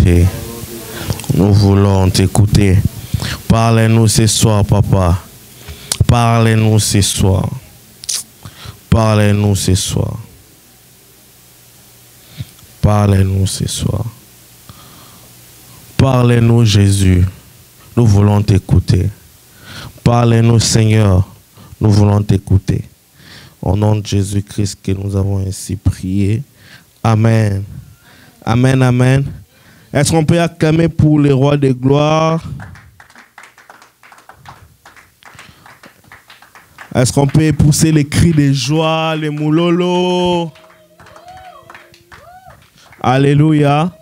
t'écouter. Nous voulons t'écouter. Parlez-nous ce soir, papa. Parlez-nous ce soir. Parlez-nous ce soir. Parlez-nous ce soir. Parlez-nous, Jésus. Nous voulons t'écouter. Parlez-nous, Seigneur. Nous voulons t'écouter. Au nom de Jésus-Christ que nous avons ainsi prié. Amen. Amen, amen. Est-ce qu'on peut acclamer pour le roi de gloire? Est-ce qu'on peut pousser les cris de joie, les moulolo? Alléluia.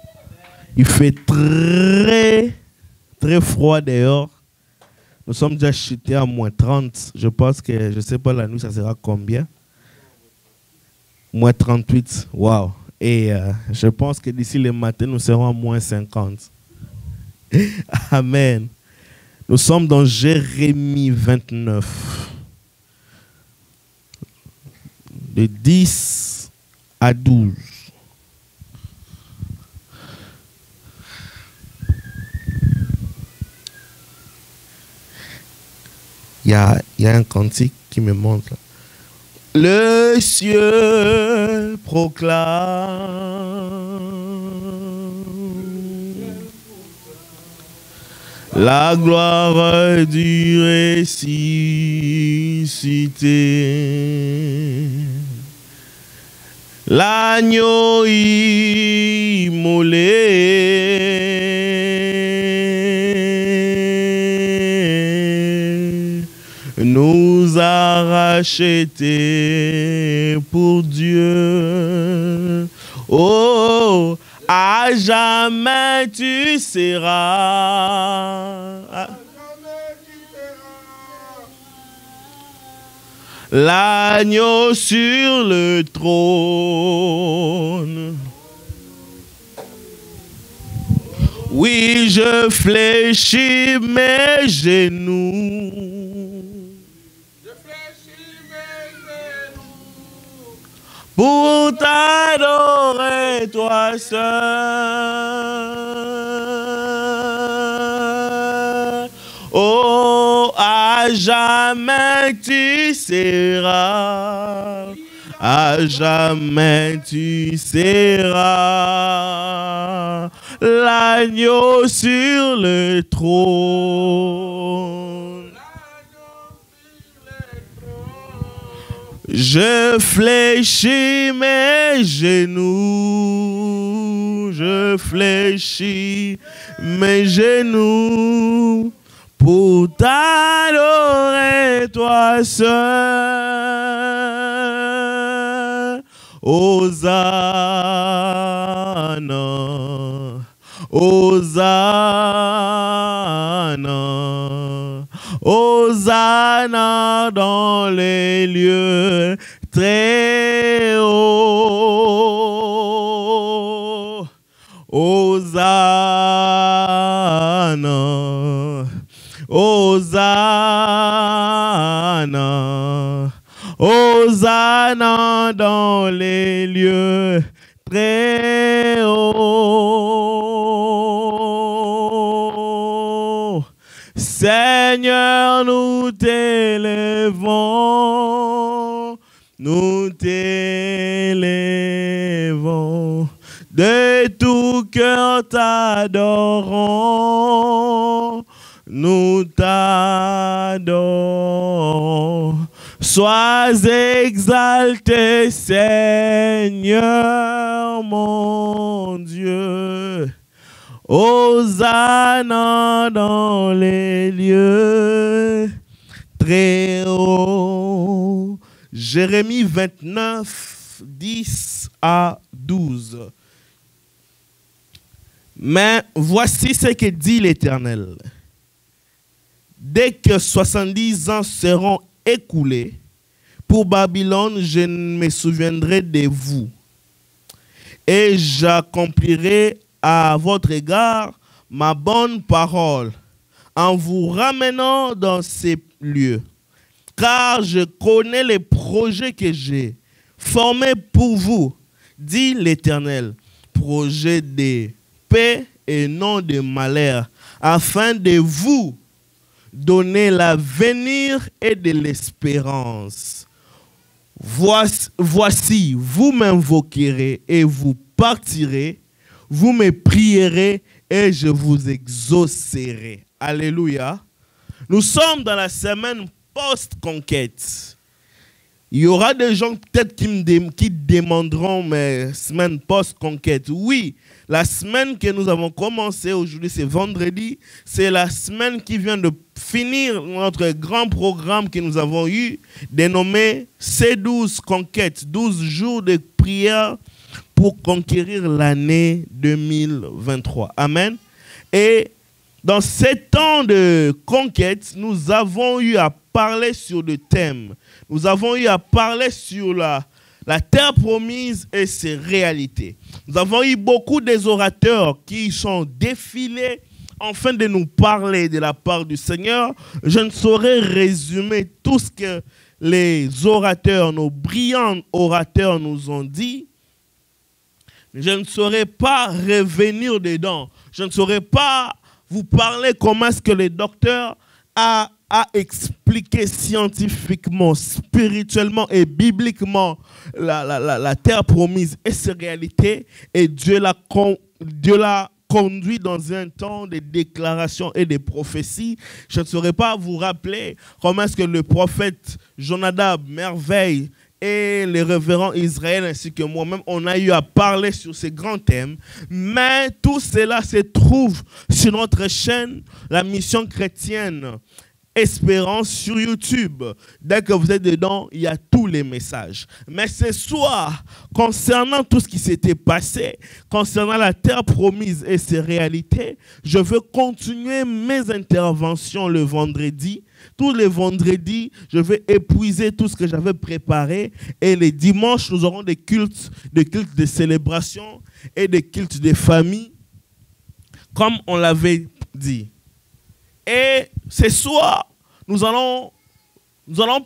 Il fait très, très froid dehors. Nous sommes déjà chutés à moins 30. Je pense que, je ne sais pas, la nuit, ça sera combien? Moins 38. Waouh. Et je pense que d'ici le matin, nous serons à moins 50. Amen. Nous sommes dans Jérémie 29. De 10 à 12. Il y a un cantique qui me montre. Le ciel proclame la gloire du ressuscité. L'agneau immolé nous a rachetés pour Dieu. Oh, à jamais tu seras. L'agneau sur le trône. Oui, je fléchis mes genoux. Pour t'adorer, toi seul. Oh, à jamais tu seras. À jamais tu seras. L'agneau sur le trône. Je fléchis mes genoux, je fléchis mes genoux pour t'adorer, toi seul. Hosanna, Hosanna. Hosanna dans les lieux très hauts. Hosanna, Hosanna, Hosanna dans les lieux très hauts. Seigneur, nous t'élèvons, de tout cœur t'adorons, nous t'adorons. Sois exalté, Seigneur, mon Dieu. Hosanna dans les lieux très hauts. Jérémie 29, 10 à 12. Mais voici ce que dit l'Éternel. Dès que 70 ans seront écoulés, pour Babylone, je me souviendrai de vous. Et j'accomplirai à votre égard ma bonne parole en vous ramenant dans ces lieux. Car je connais les projets que j'ai formés pour vous, dit l'Éternel, projets de paix et non de malheur, afin de vous donner l'avenir et de l'espérance. Voici, vous m'invoquerez et vous partirez, vous me prierez et je vous exaucerai. Alléluia. Nous sommes dans la semaine post-conquête. Il y aura des gens peut-être qui demanderont, mais semaine post-conquête. Oui, la semaine que nous avons commencé aujourd'hui, c'est vendredi. C'est la semaine qui vient de finir notre grand programme que nous avons eu, dénommé C12 Conquête, 12 jours de prière pour conquérir l'année 2023. Amen. Et dans ces temps de conquête, nous avons eu à parler sur le thème. Nous avons eu à parler sur la terre promise et ses réalités. Nous avons eu beaucoup des orateurs qui sont défilés afin de nous parler de la part du Seigneur. Je ne saurais résumer tout ce que les orateurs, nos brillants orateurs nous ont dit. Je ne saurais pas revenir dedans. Je ne saurais pas vous parler comment est-ce que le docteur a expliqué scientifiquement, spirituellement et bibliquement la terre promise et ses réalités. Et Dieu l'a conduit dans un temps de déclarations et de prophéties. Je ne saurais pas vous rappeler comment est-ce que le prophète Jonadab, Merveille, et les révérends Israël ainsi que moi-même, on a eu à parler sur ces grands thèmes. Mais tout cela se trouve sur notre chaîne, la Mission Chrétienne Espérance sur YouTube. Dès que vous êtes dedans, il y a tous les messages. Mais ce soir, concernant tout ce qui s'était passé, concernant la terre promise et ses réalités, je veux continuer mes interventions le vendredi. Tous les vendredis, je vais épuiser tout ce que j'avais préparé. Et les dimanches, nous aurons des cultes de célébration et des cultes de famille, comme on l'avait dit. Et ce soir, nous allons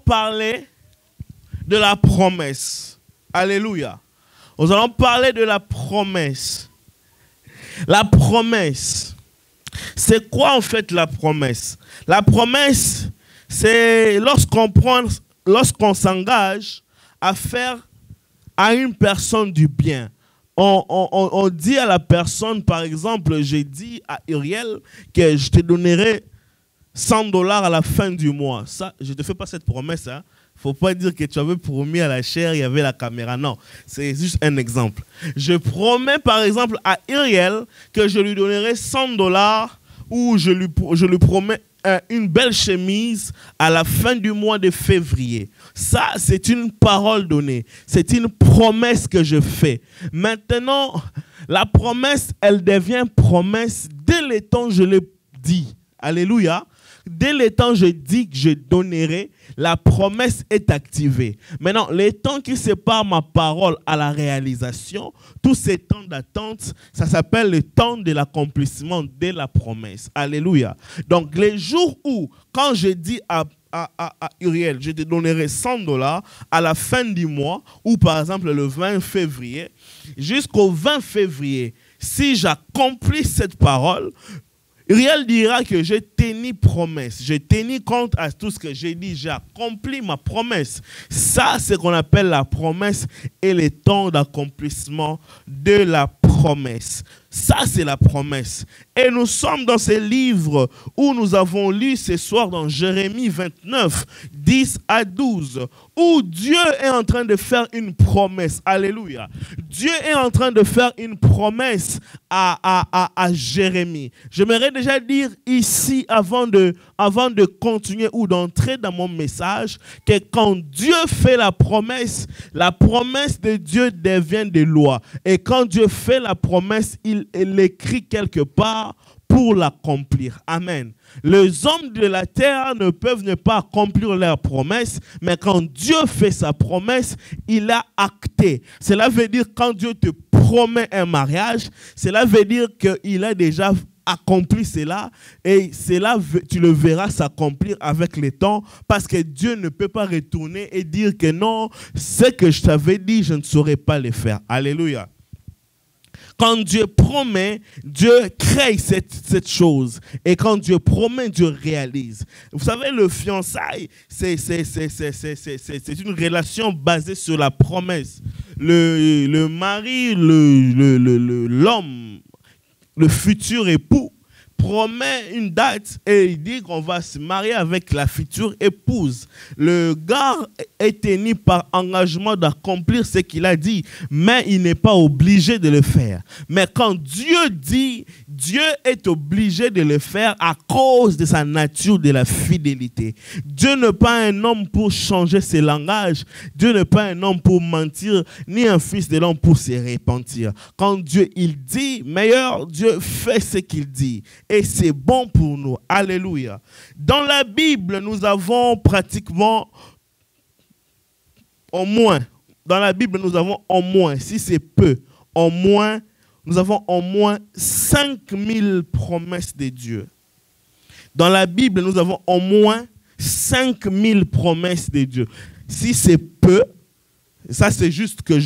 parler de la promesse. Alléluia. Nous allons parler de la promesse. La promesse. C'est quoi en fait la promesse? La promesse, c'est lorsqu'on s'engage à faire à une personne du bien. On dit à la personne, par exemple, j'ai dit à Uriel que je te donnerai $100 à la fin du mois. Ça, je ne te fais pas cette promesse. Hein. Faut pas dire que tu avais promis à la chair, il y avait la caméra. Non, c'est juste un exemple. Je promets par exemple à Uriel que je lui donnerai $100 ou je lui promets une belle chemise à la fin du mois de février. Ça, c'est une parole donnée. C'est une promesse que je fais. Maintenant, la promesse, elle devient promesse dès le temps où je l'ai dit. Alléluia. Dès le temps où je dis que je donnerai, la promesse est activée. Maintenant, les temps qui séparent ma parole à la réalisation, tous ces temps d'attente, ça s'appelle le temps de l'accomplissement de la promesse. Alléluia. Donc, les jours où, quand je dis à Uriel, je te donnerai $100 à la fin du mois, ou par exemple le 20 février, jusqu'au 20 février, si j'accomplis cette parole, Uriel dira que j'ai tenu promesse, j'ai tenu compte à tout ce que j'ai dit, j'ai accompli ma promesse. Ça, c'est ce qu'on appelle la promesse et le temps d'accomplissement de la promesse. Ça, c'est la promesse. Et nous sommes dans ces livres où nous avons lu ce soir dans Jérémie 29, 10 à 12, où Dieu est en train de faire une promesse. Alléluia. Dieu est en train de faire une promesse à Jérémie. J'aimerais déjà dire ici, avant de continuer ou d'entrer dans mon message, que quand Dieu fait la promesse de Dieu devient des lois. Et quand Dieu fait la promesse, il l'écrit quelque part pour l'accomplir. Amen. Les hommes de la terre ne peuvent ne pas accomplir leur promesse, mais quand Dieu fait sa promesse, il a acté. Cela veut dire quand Dieu te promet un mariage, cela veut dire qu'il a déjà accompli cela et cela, tu le verras s'accomplir avec le temps parce que Dieu ne peut pas retourner et dire que non, ce que je t'avais dit, je ne saurais pas le faire. Alléluia. Quand Dieu promet, Dieu crée cette chose. Et quand Dieu promet, Dieu réalise. Vous savez, le fiançailles, c'est une relation basée sur la promesse. Le mari, l'homme, le futur époux, promet une date et il dit qu'on va se marier avec la future épouse. Le gars est tenu par engagement d'accomplir ce qu'il a dit, mais il n'est pas obligé de le faire. Mais quand Dieu dit, Dieu est obligé de le faire à cause de sa nature de la fidélité. Dieu n'est pas un homme pour changer ses langages. Dieu n'est pas un homme pour mentir, ni un fils de l'homme pour se repentir. Quand Dieu il dit, meilleur, Dieu fait ce qu'il dit. Et c'est bon pour nous. Alléluia. Dans la Bible, nous avons pratiquement au moins, dans la Bible, nous avons au moins, si c'est peu, au moins, nous avons au moins 5000 promesses de Dieu. Dans la Bible, nous avons au moins 5000 promesses de Dieu. Si c'est peu, ça c'est juste que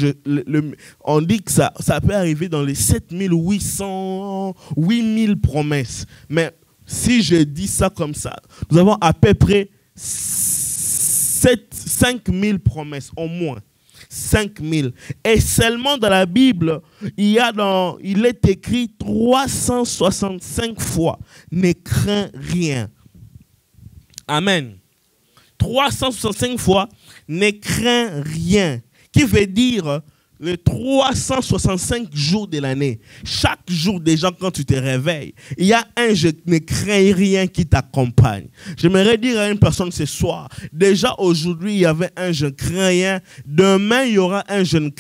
on dit que ça peut arriver dans les 7800, 8000 promesses. Mais si je dis ça comme ça, nous avons à peu près 5000 promesses, au moins. 5000. Et seulement dans la Bible, il est écrit 365 fois, ne crains rien. Amen. 365 fois, ne crains rien. Qui veut dire les 365 jours de l'année. Chaque jour, déjà, quand tu te réveilles, il y a un « je ne crains rien » qui t'accompagne. J'aimerais dire à une personne ce soir, déjà aujourd'hui, il y avait un « je ne crains rien ». Demain, il y aura un « je ne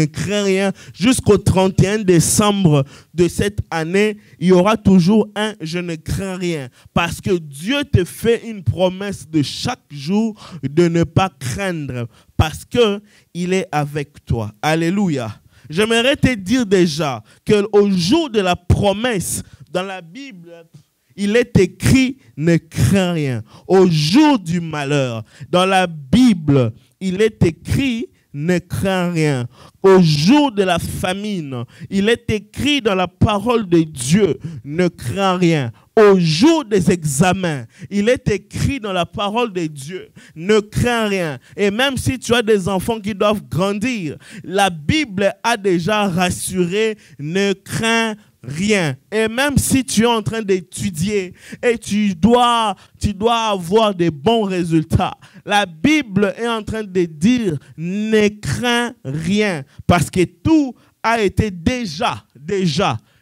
crains rien ». Jusqu'au 31 décembre de cette année, il y aura toujours un « je ne crains rien ». Parce que Dieu te fait une promesse de chaque jour de ne pas craindre. Parce qu'il est avec toi. Alléluia. J'aimerais te dire déjà qu'au jour de la promesse, dans la Bible, il est écrit « ne crains rien ». Au jour du malheur, dans la Bible, il est écrit « ne crains rien ». Au jour de la famine, il est écrit dans la parole de Dieu « ne crains rien ». Au jour des examens, il est écrit dans la parole de Dieu, ne crains rien. Et même si tu as des enfants qui doivent grandir, la Bible a déjà rassuré, ne crains rien. Et même si tu es en train d'étudier et tu dois avoir des bons résultats, la Bible est en train de dire, ne crains rien. Parce que tout a été déjà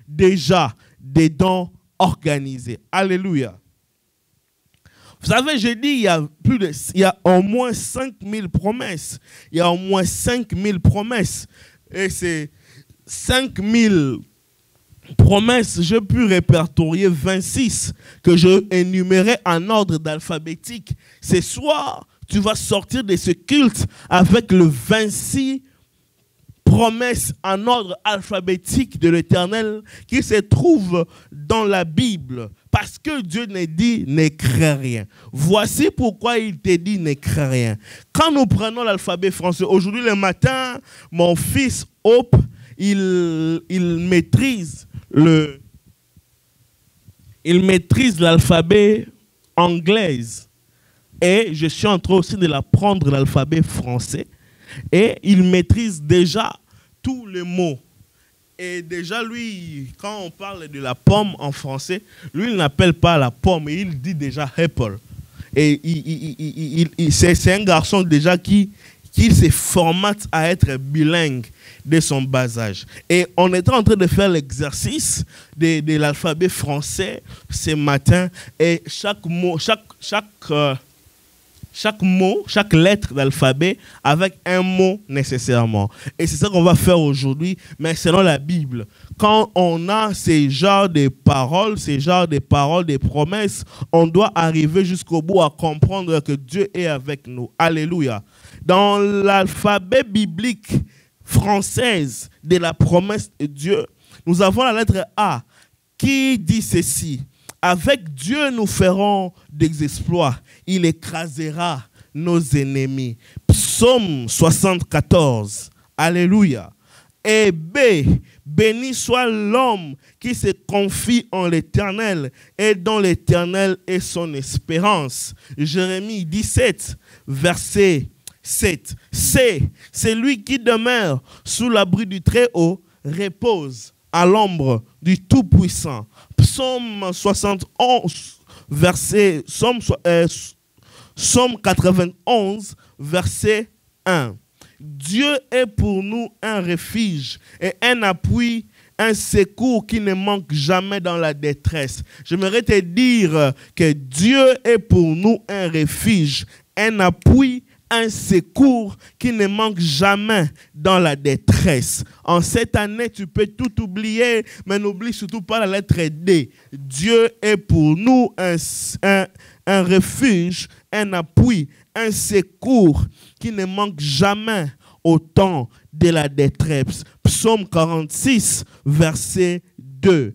dedans organisé. Alléluia. Vous savez, j'ai dit, il y a au moins 5000 promesses. Il y a au moins 5000 promesses. Et ces 5000 promesses, j'ai pu répertorier 26 que je énumérais en ordre d'alphabétique. Ce soir, tu vas sortir de ce culte avec le 26 promesses en ordre alphabétique de l'Éternel qui se trouve dans la Bible. Parce que Dieu ne dit ne crains rien. Voici pourquoi il te dit ne crains rien. Quand nous prenons l'alphabet français, aujourd'hui le matin, mon fils Hope, il maîtrise l'alphabet anglais. Et je suis en train aussi de l'apprendre l'alphabet français. Et il maîtrise déjà tous les mots. Et déjà, lui, quand on parle de la pomme en français, lui, il n'appelle pas la pomme, il dit déjà apple. Et c'est un garçon déjà qui se formate à être bilingue dès son bas âge. Et on était en train de faire l'exercice de l'alphabet français ce matin. Et chaque mot, chaque lettre d'alphabet avec un mot nécessairement. Et c'est ça qu'on va faire aujourd'hui, mais selon la Bible. Quand on a ces genres de paroles, des promesses, on doit arriver jusqu'au bout à comprendre que Dieu est avec nous. Alléluia. Dans l'alphabet biblique française de la promesse de Dieu, nous avons la lettre A qui dit ceci. Avec Dieu, nous ferons des exploits. Il écrasera nos ennemis. Psaume 74. Alléluia. Et B, Béni soit l'homme qui se confie en l'Éternel et dont l'Éternel est son espérance. Jérémie 17, verset 7. C'est lui qui demeure sous l'abri du Très-Haut, repose à l'ombre du Tout-Puissant. Psaume 71, verset, Psaume 91, verset 1. Dieu est pour nous un refuge et un appui, un secours qui ne manque jamais dans la détresse. J'aimerais te dire que Dieu est pour nous un refuge, un appui, un secours qui ne manque jamais dans la détresse. En cette année, tu peux tout oublier, mais n'oublie surtout pas la lettre D. Dieu est pour nous un refuge, un appui, un secours qui ne manque jamais au temps de la détresse. Psaume 46, verset 2.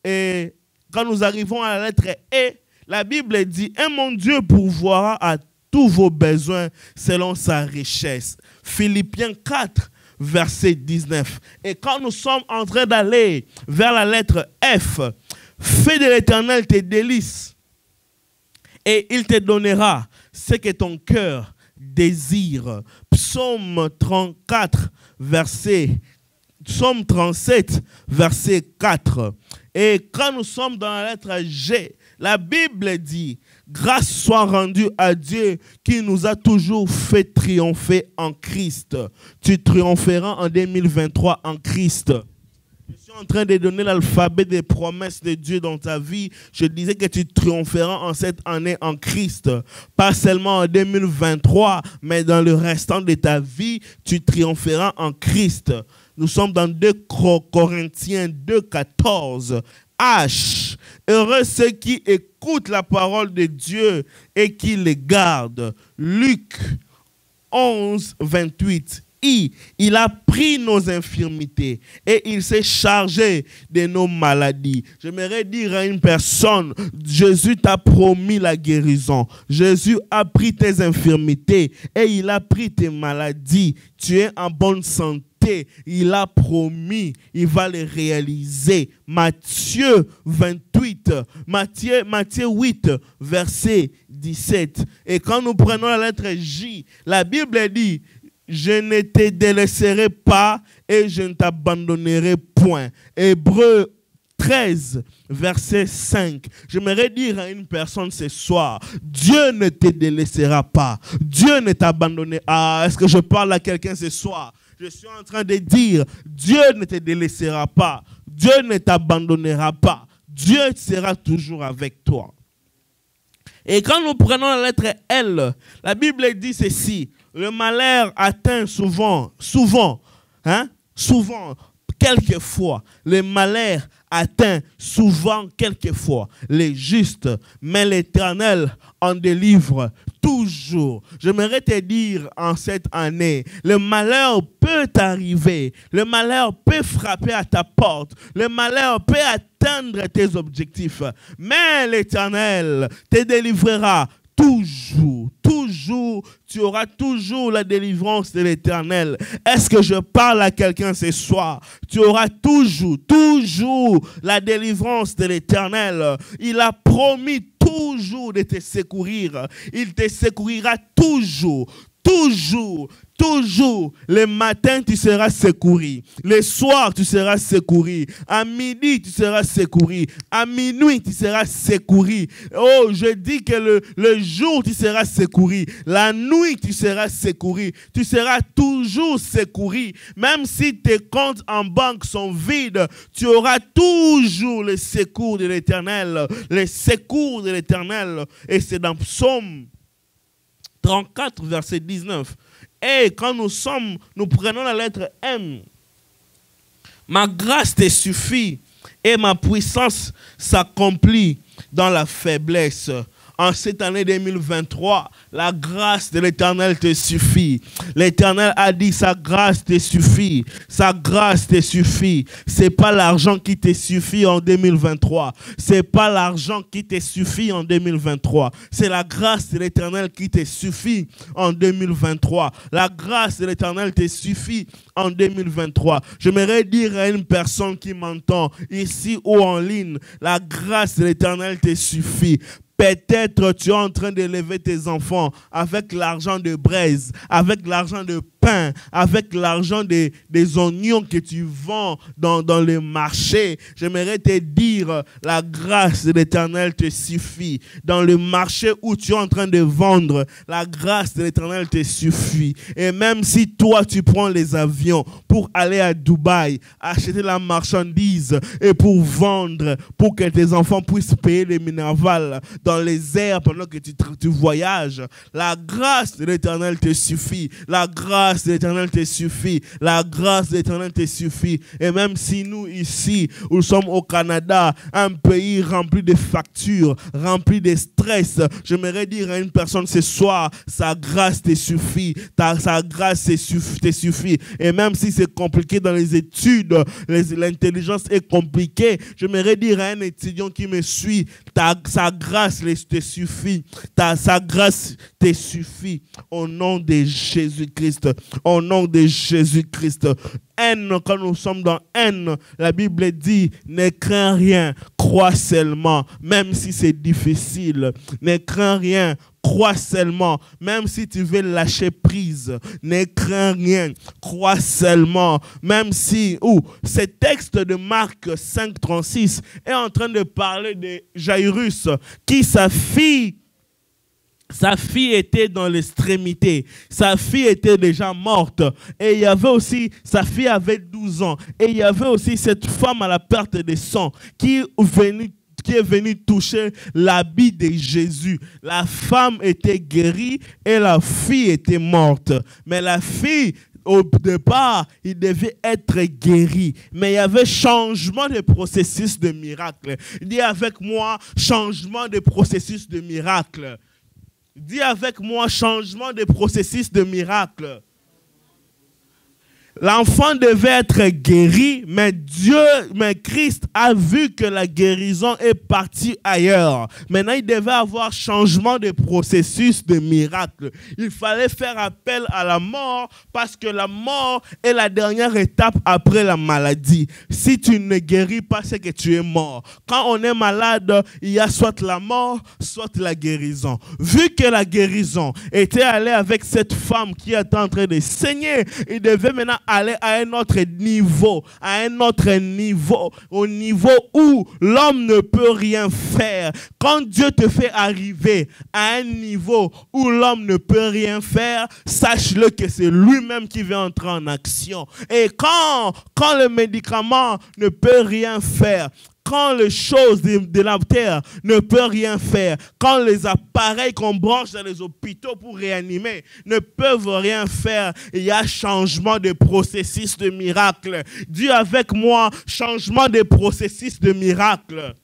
Et quand nous arrivons à la lettre E, la Bible dit « Et mon Dieu pourvoira à tous vos besoins selon sa richesse. » Philippiens 4, verset 19. Et quand nous sommes en train d'aller vers la lettre F, « Fais de l'Éternel tes délices, et il te donnera ce que ton cœur désire. » Psaume 34, Psaume 37, verset 4. Et quand nous sommes dans la lettre G, la Bible dit « Grâce soit rendue à Dieu qui nous a toujours fait triompher en Christ. » Tu triompheras en 2023 en Christ. Je suis en train de donner l'alphabet des promesses de Dieu dans ta vie. Je disais que tu triompheras en cette année en Christ. Pas seulement en 2023, mais dans le restant de ta vie, tu triompheras en Christ. Nous sommes dans 2 Corinthiens 2, 14. H. Heureux ceux qui écoutent la parole de Dieu et qui les gardent. Luc 11, 28. Il a pris nos infirmités et il s'est chargé de nos maladies. J'aimerais dire à une personne, Jésus t'a promis la guérison. Jésus a pris tes infirmités et il a pris tes maladies. Tu es en bonne santé. Il a promis, il va le réaliser. Matthieu 28, Matthieu 8, verset 17. Et quand nous prenons la lettre J, la Bible dit, je ne te délaisserai pas et je ne t'abandonnerai point. Hébreux 13, verset 5. J'aimerais dire à une personne ce soir, Dieu ne te délaissera pas. Dieu ne t'abandonnera pas. Est-ce que je parle à quelqu'un ce soir? Je suis en train de dire, Dieu ne te délaissera pas. Dieu ne t'abandonnera pas. Dieu sera toujours avec toi. Et quand nous prenons la lettre L, la Bible dit ceci. Le malheur atteint souvent, quelquefois, le malheur atteint souvent, quelquefois, les justes, mais l'Éternel en délivre toujours. J'aimerais te dire en cette année, le malheur peut arriver, le malheur peut frapper à ta porte, le malheur peut atteindre tes objectifs, mais l'Éternel te délivrera toujours, toujours, tu auras toujours la délivrance de l'Éternel. Est-ce que je parle à quelqu'un ce soir? Tu auras toujours, toujours la délivrance de l'Éternel. Il a promis toujours de te secourir. Il te secourira toujours, toujours, toujours. Le matin, tu seras secouru. Le soir, tu seras secouru. À midi, tu seras secouru. À minuit, tu seras secouru. Oh, je dis que le jour, tu seras secouru. La nuit, tu seras secouru. Tu seras toujours secouru. Même si tes comptes en banque sont vides, tu auras toujours le secours de l'Éternel. Le secours de l'Éternel. Et c'est dans Psaume 34, verset 19. Et quand nous prenons la lettre M, ma grâce te suffit et ma puissance s'accomplit dans la faiblesse. en cette année 2023, la grâce de l'Éternel te suffit. L'Éternel a dit, sa grâce te suffit. Sa grâce te suffit. C'est pas l'argent qui te suffit en 2023. C'est pas l'argent qui te suffit en 2023. C'est la grâce de l'Éternel qui te suffit en 2023. La grâce de l'Éternel te suffit en 2023. J'aimerais dire à une personne qui m'entend ici ou en ligne, la grâce de l'Éternel te suffit. Peut-être tu es en train d'élever tes enfants avec l'argent de braise, avec l'argent de pain, avec l'argent des oignons que tu vends dans le marché. J'aimerais te dire, la grâce de l'Éternel te suffit. Dans le marché où tu es en train de vendre, la grâce de l'Éternel te suffit. Et même si toi, tu prends les avions pour aller à Dubaï, acheter la marchandise et pour vendre, pour que tes enfants puissent payer les minervales dans les airs pendant que tu voyages, la grâce de l'Éternel te suffit. La grâce de l'Éternel te suffit. La grâce de l'Éternel te suffit. Et même si nous ici, nous sommes au Canada, un pays rempli de factures, rempli de stress, j'aimerais dire à une personne ce soir, sa grâce te suffit. Sa grâce te suffit. Et même si c'est compliqué dans les études, l'intelligence est compliquée, j'aimerais dire à un étudiant qui me suit, sa grâce te suffit. Sa grâce te suffit. Au nom de Jésus-Christ. Au nom de Jésus-Christ. Haine, quand nous sommes dans haine, la Bible dit, ne crains rien, crois seulement, même si c'est difficile. Ne crains rien, crois seulement, même si tu veux lâcher prise. Ne crains rien, crois seulement, même si... ce texte de Marc 5,36 est en train de parler de Jairus, qui sa fille était dans l'extrémité. Sa fille était déjà morte. Et il y avait aussi, sa fille avait 12 ans. Et il y avait aussi cette femme à la perte de sang qui est venue toucher l'habit de Jésus. La femme était guérie et la fille était morte. Mais la fille, au départ, il devait être guéri. Mais il y avait changement de processus de miracle. Dis avec moi, changement de processus de miracle. Dis avec moi, changement de processus de miracle. L'enfant devait être guéri, mais Christ a vu que la guérison est partie ailleurs. Maintenant, il devait avoir changement de processus de miracle. Il fallait faire appel à la mort parce que la mort est la dernière étape après la maladie. Si tu ne guéris pas, c'est que tu es mort. Quand on est malade, il y a soit la mort, soit la guérison. Vu que la guérison était allée avec cette femme qui était en train de saigner, il devait maintenant aller à un autre niveau, au niveau où l'homme ne peut rien faire. Quand Dieu te fait arriver à un niveau où l'homme ne peut rien faire, sache-le que c'est lui-même qui va entrer en action. Et quand le médicament ne peut rien faire, quand les choses de la terre ne peuvent rien faire, quand les appareils qu'on branche dans les hôpitaux pour réanimer ne peuvent rien faire, il y a changement de processus de miracle. Dis avec moi, changement de processus de miracle.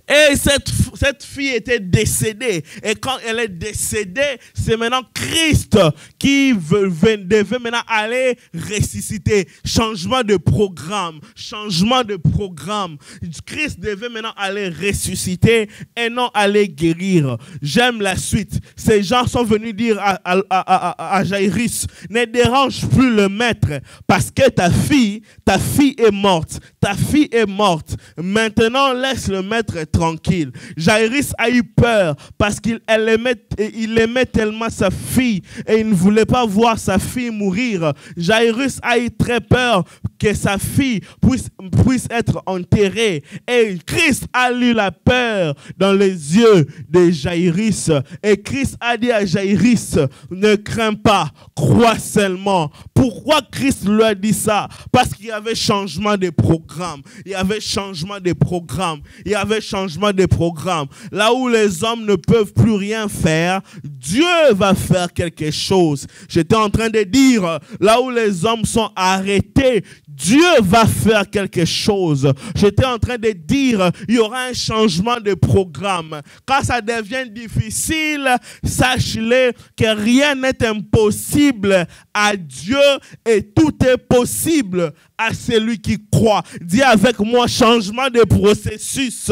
Et cette fille était décédée. Et quand elle est décédée, c'est maintenant Christ qui devait maintenant aller ressusciter. Changement de programme. Changement de programme. Christ devait maintenant aller ressusciter et non aller guérir. J'aime la suite. Ces gens sont venus dire à Jairus, ne dérange plus le maître parce que ta fille est morte. Ta fille est morte. Maintenant, laisse le maître tranquille. Jairus a eu peur parce qu'il aimait tellement sa fille et il ne voulait pas voir sa fille mourir. Jairus a eu très peur que sa fille puisse être enterrée. Et Christ a eu la peur dans les yeux de Jairus. Et Christ a dit à Jairus, ne crains pas, crois seulement. Pourquoi Christ lui a dit ça? Parce qu'il y avait changement de programme. Il y avait changement de programme. Il y avait changement changement de programme. Là où les hommes ne peuvent plus rien faire, Dieu va faire quelque chose. J'étais en train de dire, là où les hommes sont arrêtés, Dieu va faire quelque chose. J'étais en train de dire, il y aura un changement de programme. Quand ça devient difficile, sachez-le que rien n'est impossible à Dieu et tout est possible à celui qui croit. Dis avec moi, changement de processus.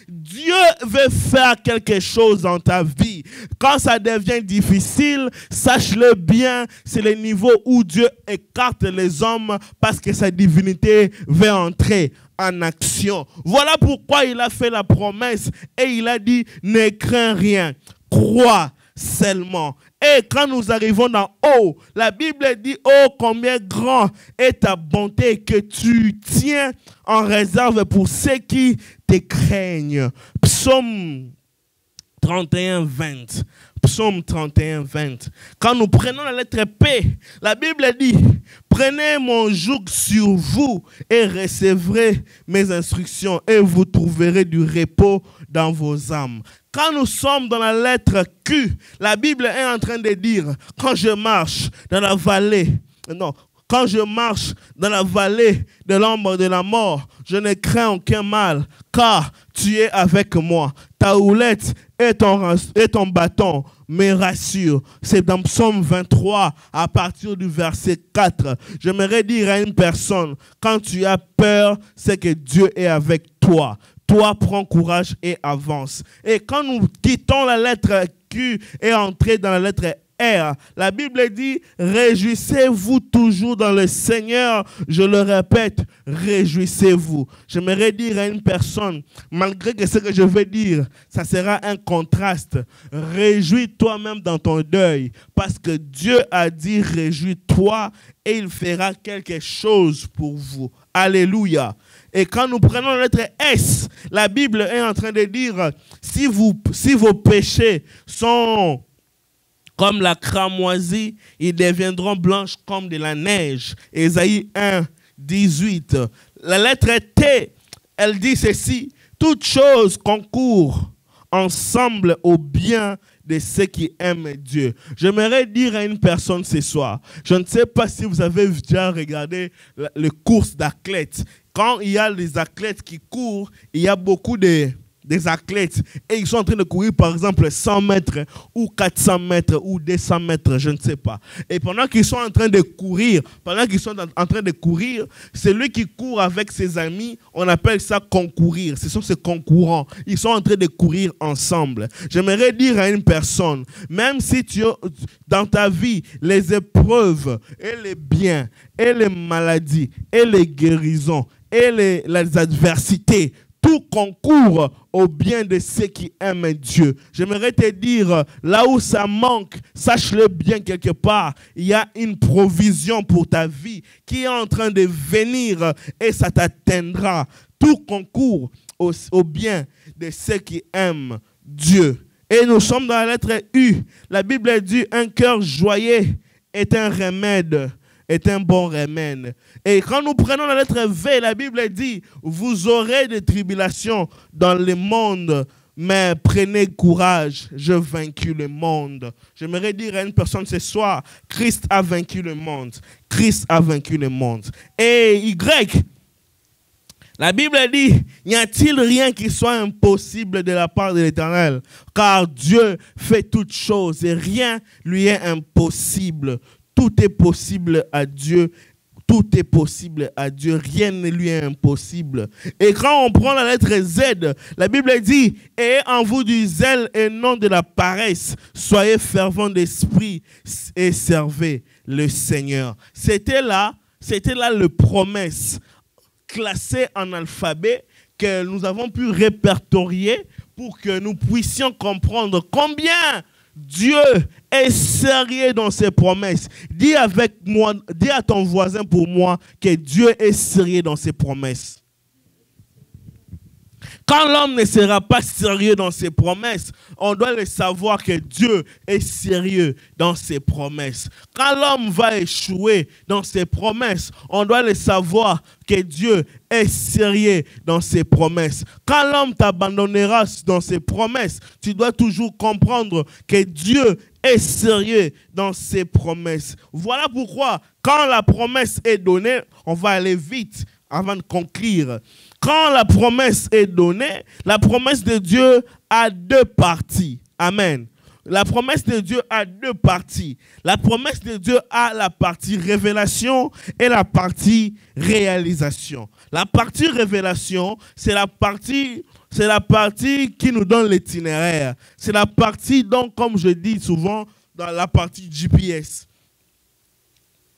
Dieu veut faire quelque chose dans ta vie. Quand ça devient difficile, sache-le bien, c'est le niveau où Dieu écarte les hommes parce que sa divinité veut entrer en action. Voilà pourquoi il a fait la promesse et il a dit, ne crains rien, crois seulement. Et quand nous arrivons dans haut, la Bible dit, oh combien grand est ta bonté que tu tiens en réserve pour ceux qui te craignent. Psaume 31, 20. Psaume 31, 20. Quand nous prenons la lettre P, la Bible dit, prenez mon joug sur vous et recevrez mes instructions et vous trouverez du repos dans vos âmes. Quand nous sommes dans la lettre Q, la Bible est en train de dire, quand je marche dans la vallée, quand je marche dans la vallée de l'ombre de la mort, je ne crains aucun mal, car tu es avec moi. Ta houlette et ton bâton me rassurent. C'est dans Psaume 23, à partir du verset 4. J'aimerais dire à une personne, quand tu as peur, c'est que Dieu est avec toi. Toi, prends courage et avance. Et quand nous quittons la lettre Q et entrons dans la lettre R, la Bible dit, réjouissez-vous toujours dans le Seigneur. Je le répète, réjouissez-vous. J'aimerais dire à une personne, malgré que ce que je vais dire, ça sera un contraste. Réjouis-toi même dans ton deuil, parce que Dieu a dit, réjouis-toi et il fera quelque chose pour vous. Alléluia. Et quand nous prenons la lettre S, la Bible est en train de dire, si vos péchés sont comme la cramoisie, ils deviendront blanches comme de la neige. Ésaïe 1, 18. La lettre T, elle dit ceci, toute chose concourt ensemble au bien de ceux qui aiment Dieu. J'aimerais dire à une personne ce soir, je ne sais pas si vous avez déjà regardé les courses d'athlètes. Quand il y a les athlètes qui courent, il y a beaucoup des athlètes et ils sont en train de courir par exemple 100 mètres ou 400 mètres ou 200 mètres, je ne sais pas. Et pendant qu'ils sont en train de courir, celui qui court avec ses amis, on appelle ça concourir. Ce sont ses concurrents. Ils sont en train de courir ensemble. J'aimerais dire à une personne, même si dans ta vie, les épreuves et les biens et les maladies et les guérisons et les adversités, tout concourt au bien de ceux qui aiment Dieu. J'aimerais te dire, là où ça manque, sache-le bien quelque part, il y a une provision pour ta vie qui est en train de venir et ça t'atteindra. Tout concourt au bien de ceux qui aiment Dieu. Et nous sommes dans la lettre U. La Bible dit, un cœur joyeux est un remède. Est un bon remède. Et quand nous prenons la lettre V, la Bible dit, vous aurez des tribulations dans le monde, mais prenez courage, je vaincu le monde. J'aimerais dire à une personne ce soir, Christ a vaincu le monde. Christ a vaincu le monde. Et Y, la Bible dit, n'y a-t-il rien qui soit impossible de la part de l'Éternel? Car Dieu fait toutes choses et rien lui est impossible. Tout est possible à Dieu. Tout est possible à Dieu. Rien ne lui est impossible. Et quand on prend la lettre Z, la Bible dit, ayez en vous du zèle et non de la paresse. Soyez fervents d'esprit et servez le Seigneur. C'était là le promesse classé en alphabet que nous avons pu répertorier pour que nous puissions comprendre combien Dieu est sérieux dans ses promesses. Dis avec moi, dis à ton voisin pour moi que Dieu est sérieux dans ses promesses. Quand l'homme ne sera pas sérieux dans ses promesses, on doit le savoir que Dieu est sérieux dans ses promesses. Quand l'homme va échouer dans ses promesses, on doit le savoir que Dieu est sérieux dans ses promesses. Quand l'homme t'abandonnera dans ses promesses, tu dois toujours comprendre que Dieu est sérieux dans ses promesses. Voilà pourquoi, quand la promesse est donnée, on va aller vite avant de conclure. Quand la promesse est donnée, la promesse de Dieu a deux parties. Amen. La promesse de Dieu a deux parties. La promesse de Dieu a la partie révélation et la partie réalisation. La partie révélation, c'est la partie qui nous donne l'itinéraire. C'est la partie, donc, comme je dis souvent, dans la partie GPS.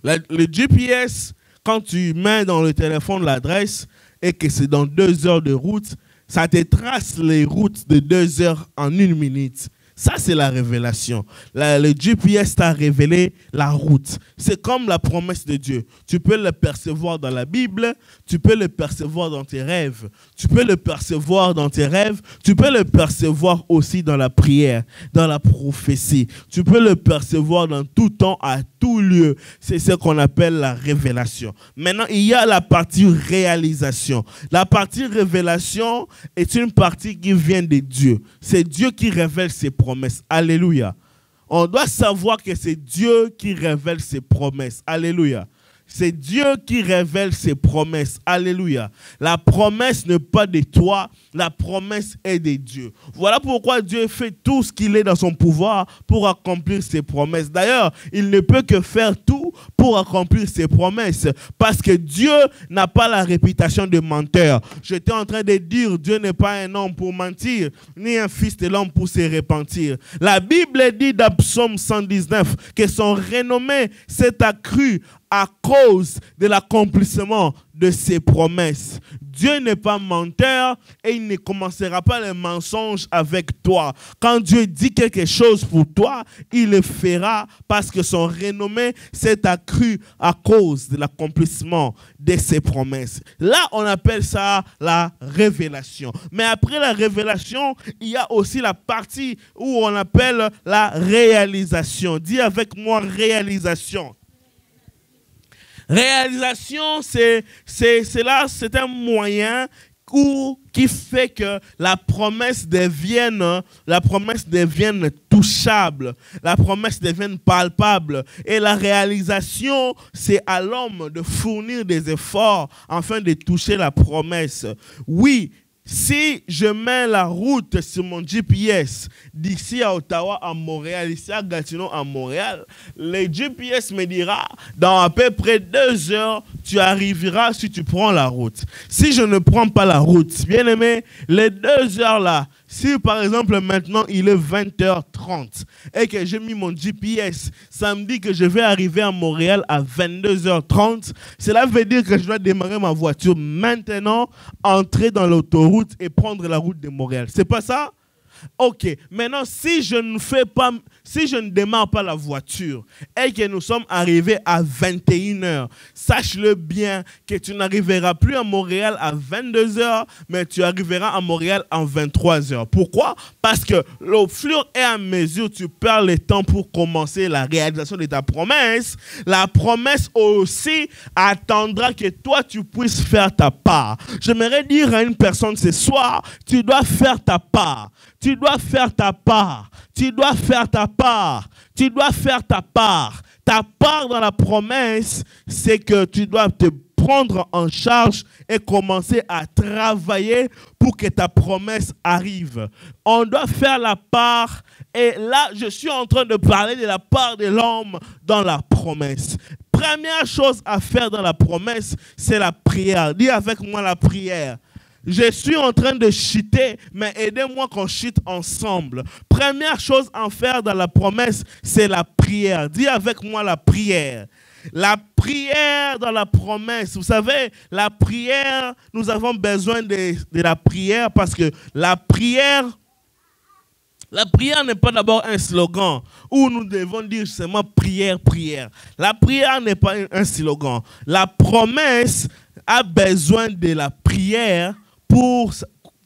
Le GPS, quand tu mets dans le téléphone l'adresse et que c'est dans 2 heures de route, ça te trace les routes de 2 heures en 1 minute. Ça, c'est la révélation. Le GPS t'a révélé la route. C'est comme la promesse de Dieu. Tu peux le percevoir dans la Bible, tu peux le percevoir dans tes rêves. Tu peux le percevoir dans tes rêves, tu peux le percevoir aussi dans la prière, dans la prophétie. Tu peux le percevoir dans tout temps, à tout lieu. C'est ce qu'on appelle la révélation. Maintenant, il y a la partie réalisation. La partie révélation est une partie qui vient de Dieu. C'est Dieu qui révèle ses promesses. Alléluia. On doit savoir que c'est Dieu qui révèle ses promesses. Alléluia. C'est Dieu qui révèle ses promesses. Alléluia. La promesse n'est pas de toi, la promesse est de Dieu. Voilà pourquoi Dieu fait tout ce qu'il est dans son pouvoir pour accomplir ses promesses. D'ailleurs, il ne peut que faire tout pour accomplir ses promesses parce que Dieu n'a pas la réputation de menteur. J'étais en train de dire, Dieu n'est pas un homme pour mentir, ni un fils de l'homme pour se repentir. La Bible dit dans Psaume 119 que son renommée s'est accrue à cause de l'accomplissement de ses promesses. Dieu n'est pas menteur et il ne commencera pas les mensonges avec toi. Quand Dieu dit quelque chose pour toi, il le fera parce que son renommée s'est accrue à cause de l'accomplissement de ses promesses. Là, on appelle ça la révélation. Mais après la révélation, il y a aussi la partie où on appelle la réalisation. Dis avec moi réalisation. Réalisation, c'est un moyen qui fait que la promesse devienne touchable, la promesse devienne palpable. Et la réalisation, c'est à l'homme de fournir des efforts afin de toucher la promesse. Oui, si je mets la route sur mon GPS d'ici à Ottawa à Montréal, ici à Gatineau à Montréal, le GPS me dira dans à peu près 2 heures, tu arriveras si tu prends la route. Si je ne prends pas la route, bien aimé, les 2 heures là, si par exemple maintenant il est 20h30 et que j'ai mis mon GPS, ça me dit que je vais arriver à Montréal à 22h30, cela veut dire que je dois démarrer ma voiture maintenant, entrer dans l'autoroute et prendre la route de Montréal. C'est pas ça? Ok, maintenant si je ne démarre pas la voiture et que nous sommes arrivés à 21h, sache-le bien que tu n'arriveras plus à Montréal à 22h, mais tu arriveras à Montréal en 23h. Pourquoi? Parce que au fur et à mesure tu perds le temps pour commencer la réalisation de ta promesse, la promesse aussi attendra que toi tu puisses faire ta part. J'aimerais dire à une personne ce soir, tu dois faire ta part. Tu dois faire ta part. Tu dois faire ta part. Tu dois faire ta part. Ta part dans la promesse, c'est que tu dois te prendre en charge et commencer à travailler pour que ta promesse arrive. On doit faire la part. Et là, je suis en train de parler de la part de l'homme dans la promesse. Première chose à faire dans la promesse, c'est la prière. Dis avec moi la prière. Je suis en train de chuter, mais aidez-moi qu'on chute ensemble. Première chose à faire dans la promesse, c'est la prière. Dis avec moi la prière. La prière dans la promesse. Vous savez, la prière, nous avons besoin de la prière parce que la prière n'est pas d'abord un slogan où nous devons dire seulement prière, prière. La prière n'est pas un slogan. La promesse a besoin de la prière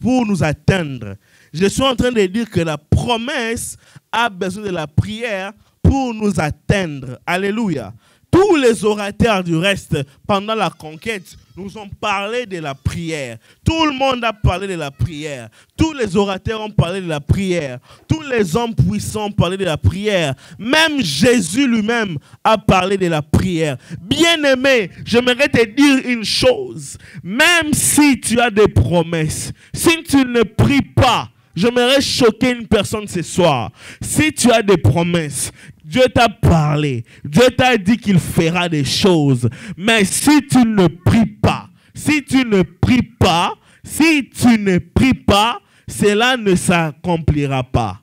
pour nous atteindre. Je suis en train de dire que la promesse a besoin de la prière pour nous atteindre. Alléluia. Tous les orateurs du reste, pendant la conquête, nous ont parlé de la prière. Tout le monde a parlé de la prière. Tous les orateurs ont parlé de la prière. Tous les hommes puissants ont parlé de la prière. Même Jésus lui-même a parlé de la prière. Bien-aimé, j'aimerais te dire une chose. Même si tu as des promesses, si tu ne pries pas, j'aimerais choquer une personne ce soir. Si tu as des promesses, Dieu t'a parlé, Dieu t'a dit qu'il fera des choses. Mais si tu ne pries pas, cela ne s'accomplira pas.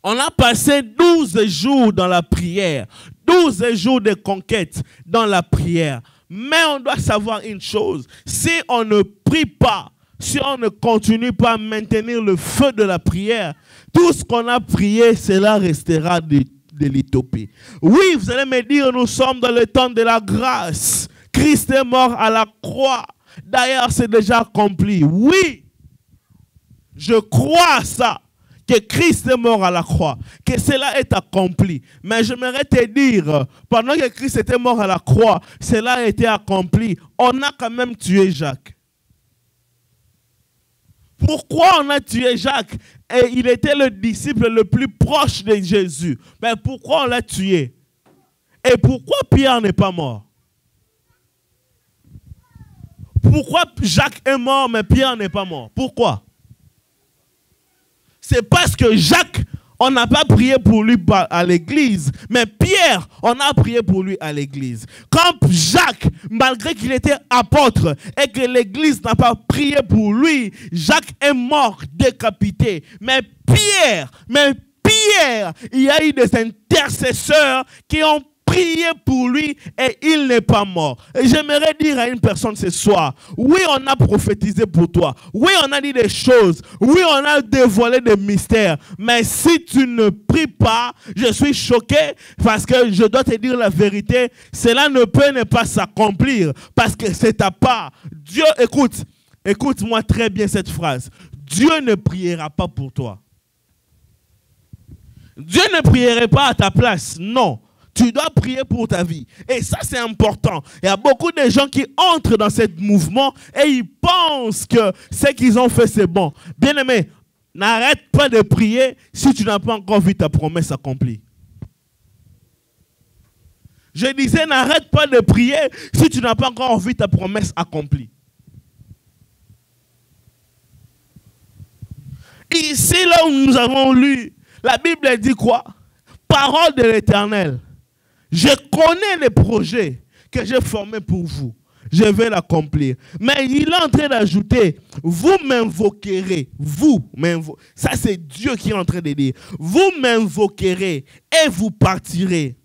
On a passé 12 jours dans la prière, 12 jours de conquête dans la prière. Mais on doit savoir une chose, si on ne prie pas, si on ne continue pas à maintenir le feu de la prière, tout ce qu'on a prié, cela restera de l'utopie. Oui, vous allez me dire, nous sommes dans le temps de la grâce. Christ est mort à la croix. D'ailleurs, c'est déjà accompli. Oui, je crois à ça, que Christ est mort à la croix, que cela est accompli. Mais j'aimerais te dire, pendant que Christ était mort à la croix, cela a été accompli. On a quand même tué Jacques. Pourquoi on a tué Jacques? Et il était le disciple le plus proche de Jésus. Mais pourquoi on l'a tué? Et pourquoi Pierre n'est pas mort? Pourquoi Jacques est mort mais Pierre n'est pas mort? Pourquoi? C'est parce que Jacques, on n'a pas prié pour lui à l'église, mais Pierre, on a prié pour lui à l'église. Quand Jacques, malgré qu'il était apôtre et que l'église n'a pas prié pour lui, Jacques est mort décapité. Mais Pierre, il y a eu des intercesseurs qui ont prié pour lui et il n'est pas mort. Et j'aimerais dire à une personne ce soir, oui, on a prophétisé pour toi. Oui, on a dit des choses. Oui, on a dévoilé des mystères. Mais si tu ne pries pas, je suis choqué parce que je dois te dire la vérité, cela ne peut ne pas s'accomplir parce que c'est ta part. Dieu, écoute-moi très bien cette phrase. Dieu ne priera pas pour toi. Dieu ne prierait pas à ta place, non. Tu dois prier pour ta vie. Et ça, c'est important. Il y a beaucoup de gens qui entrent dans ce mouvement et ils pensent que ce qu'ils ont fait, c'est bon. Bien-aimé, n'arrête pas de prier si tu n'as pas encore vu ta promesse accomplie. Je disais, n'arrête pas de prier si tu n'as pas encore vu ta promesse accomplie. Ici, là où nous avons lu, la Bible dit quoi? Parole de l'Éternel. Je connais les projets que j'ai formés pour vous. Je vais l'accomplir. Mais il est en train d'ajouter, vous m'invoquerez. Ça, c'est Dieu qui est en train de dire. Vous m'invoquerez et vous partirez.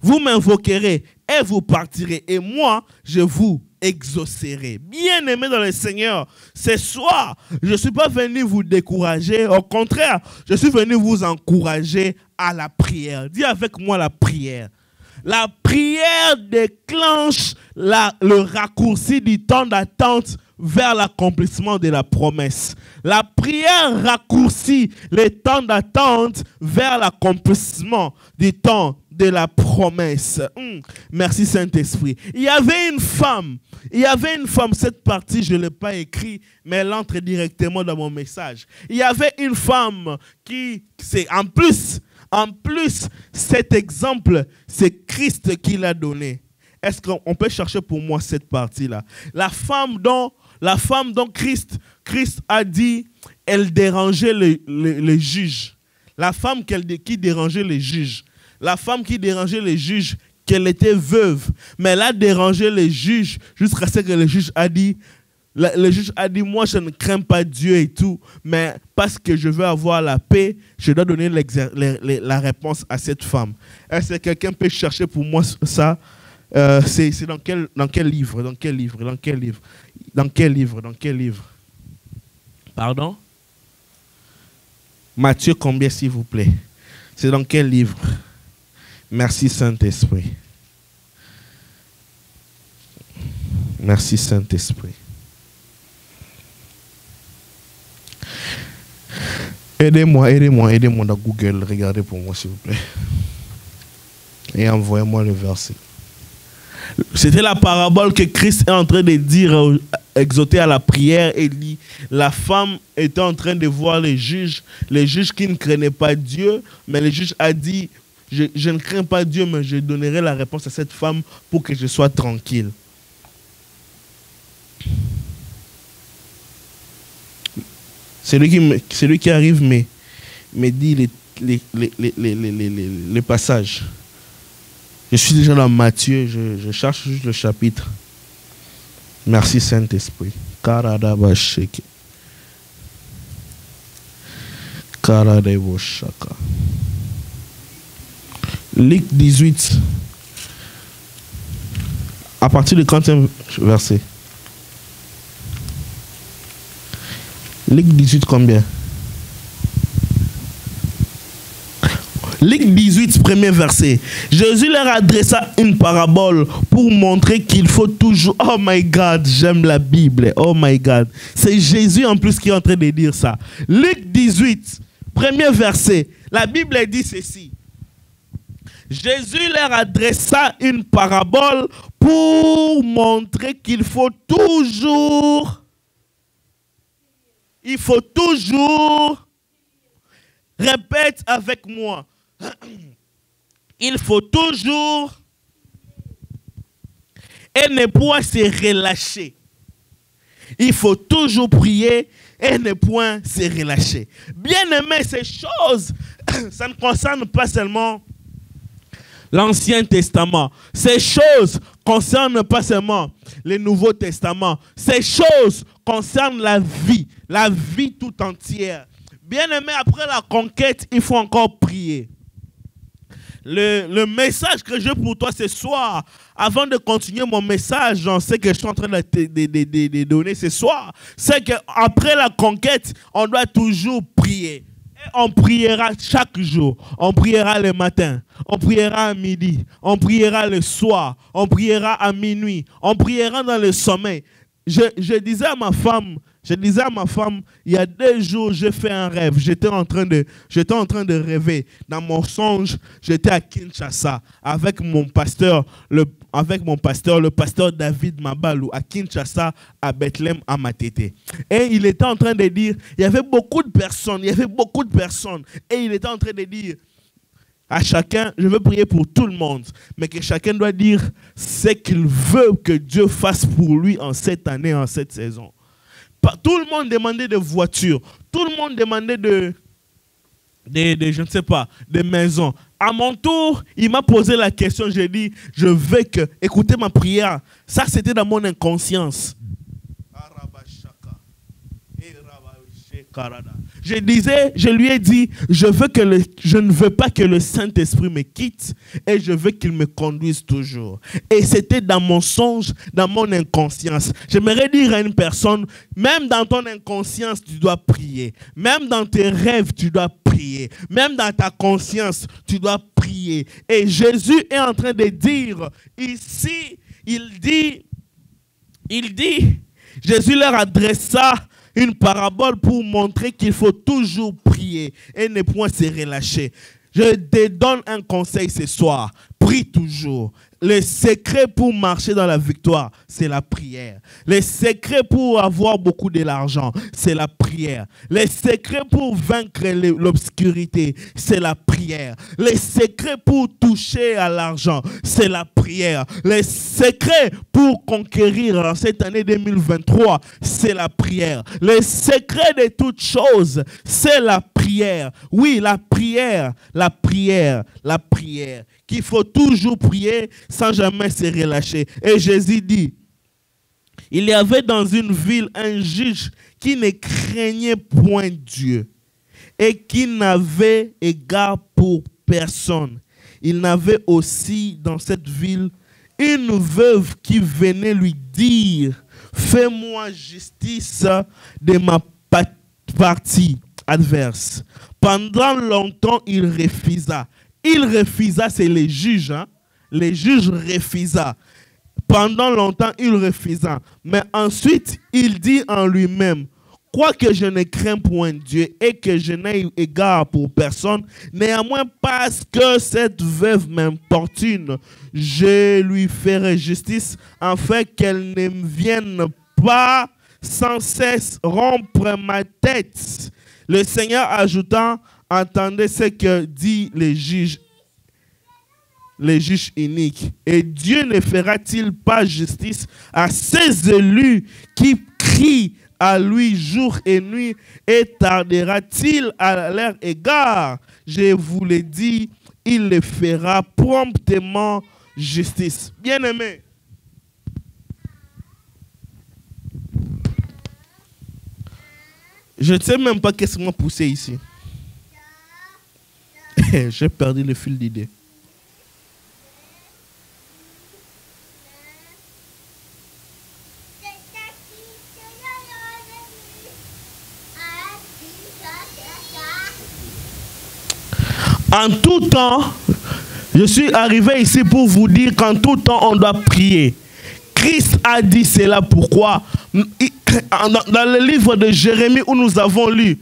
Vous m'invoquerez et vous partirez. Et moi, je vous exaucerai. Bien-aimés dans le Seigneur, ce soir, je ne suis pas venu vous décourager. Au contraire, je suis venu vous encourager à la prière. Dis avec moi la prière. La prière déclenche le raccourci du temps d'attente vers l'accomplissement de la promesse. La prière raccourcit le temps d'attente vers l'accomplissement du temps de la promesse. Merci Saint-Esprit. Il y avait une femme, cette partie je ne l'ai pas écrit, mais elle entre directement dans mon message. Il y avait une femme qui, en plus, cet exemple, c'est Christ qui l'a donné. Est-ce qu'on peut chercher pour moi cette partie-là? La femme dont Christ a dit, elle dérangeait les juges. La femme qui dérangeait les juges. La femme qui dérangeait les juges, qu'elle était veuve. Mais elle a dérangé les juges jusqu'à ce que le juge a dit, moi je ne crains pas Dieu et tout, mais parce que je veux avoir la paix, je dois donner la réponse à cette femme. Est-ce que quelqu'un peut chercher pour moi ça? C'est dans quel livre? Pardon? Matthieu combien, s'il vous plaît? C'est dans quel livre? Merci Saint-Esprit. Merci Saint-Esprit. Aidez-moi dans Google. Regardez pour moi, s'il vous plaît. Et envoyez-moi le verset. C'était la parabole que Christ est en train de dire, exhorter à la prière. Et dit, la femme était en train de voir les juges qui ne craignaient pas Dieu, mais le juge a dit, je ne crains pas Dieu, mais je donnerai la réponse à cette femme pour que je sois tranquille. Celui qui arrive me dit les passages. Je suis déjà dans Matthieu, je cherche juste le chapitre. Merci Saint-Esprit. Karadabasheke. Karadeboshaka. Luc 18. À partir du 30e verset. Luc 18 combien? Luc 18, premier verset. Jésus leur adressa une parabole pour montrer qu'il faut toujours... Oh my God, j'aime la Bible. Oh my God. C'est Jésus en plus qui est en train de dire ça. Luc 18, premier verset. La Bible dit ceci. Jésus leur adressa une parabole pour montrer qu'il faut toujours... Il faut toujours... Répète avec moi. Il faut toujours et ne point se relâcher. Il faut toujours prier et ne point se relâcher. Bien aimé, ces choses, ça ne concerne pas seulement l'Ancien Testament. Ces choses concernent pas seulement le Nouveau Testament. Ces choses concernent la vie tout entière. Bien aimé, après la conquête, il faut encore prier. Le message que j'ai pour toi ce soir, avant de continuer mon message, j'en sais que je suis en train de donner ce soir, c'est qu'après la conquête, on doit toujours prier. Et on priera chaque jour. On priera le matin, on priera à midi, on priera le soir, on priera à minuit, on priera dans le sommeil. Je disais à ma femme, il y a 2 jours, j'ai fait un rêve. J'étais en train de rêver. Dans mon songe, j'étais à Kinshasa avec mon pasteur, le pasteur David Mabalou, à Kinshasa, à Bethléem, à Matete. Et il était en train de dire, il y avait beaucoup de personnes. Et il était en train de dire à chacun, je veux prier pour tout le monde, mais que chacun doit dire ce qu'il veut que Dieu fasse pour lui en cette année, en cette saison. Tout le monde demandait de voitures. Tout le monde demandait je ne sais pas, de maisons. À mon tour, il m'a posé la question. J'ai dit, je veux que, écoutez ma prière. Ça, c'était dans mon inconscience. Je lui ai dit, je ne veux pas que le Saint-Esprit me quitte et je veux qu'il me conduise toujours. Et c'était dans mon songe, dans mon inconscience. J'aimerais dire à une personne, même dans ton inconscience, tu dois prier. Même dans tes rêves, tu dois prier. Même dans ta conscience, tu dois prier. Et Jésus est en train de dire, ici, il dit, Jésus leur adressa une parabole pour montrer qu'il faut toujours prier et ne point se relâcher. Je te donne un conseil ce soir. Prie toujours. Le secret pour marcher dans la victoire, c'est la prière. Le secret pour avoir beaucoup de l'argent, c'est la prière. Le secret pour vaincre l'obscurité, c'est la prière. Le secret pour toucher à l'argent, c'est la prière. Le secret pour conquérir en cette année 2023, c'est la prière. Le secret de toutes choses, c'est la prière. Oui, la prière. Qu'il faut toujours prier sans jamais se relâcher. Et Jésus dit, il y avait dans une ville un juge qui ne craignait point Dieu et qui n'avait égard pour personne. Il n'avait aussi dans cette ville une veuve qui venait lui dire, fais-moi justice de ma partie adverse. Pendant longtemps, il refusa. Il refusa, c'est les juges. Les juges refusa. Pendant longtemps, il refusa. Mais ensuite, il dit en lui-même, quoique je ne crains point Dieu et que je n'ai égard pour personne, néanmoins parce que cette veuve m'importune, je lui ferai justice, afin qu'elle ne vienne pas sans cesse rompre ma tête. Le Seigneur ajouta, entendez ce que dit les juges iniques. Et Dieu ne fera-t-il pas justice à ses élus qui crient à lui jour et nuit, et tardera-t-il à leur égard? Je vous l'ai dit, il le fera promptement justice. Bien-aimés, je ne sais même pas qu'est-ce qui m'a poussé ici. J'ai perdu le fil d'idée. En tout temps, je suis arrivé ici pour vous dire qu'en tout temps, on doit prier. Christ a dit cela pourquoi? Dans le livre de Jérémie où nous avons lu,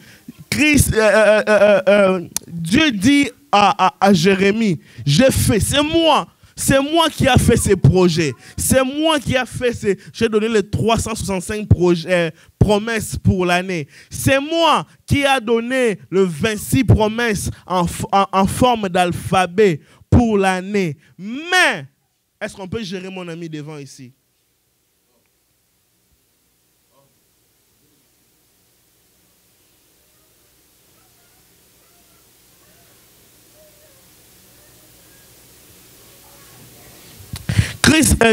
Dieu dit à Jérémie, j'ai fait, c'est moi qui a fait ces projets. C'est moi qui a fait j'ai donné les 365 promesses pour l'année. C'est moi qui a donné le 26 promesses en forme d'alphabet pour l'année. Mais, est-ce qu'on peut gérer mon ami devant ici?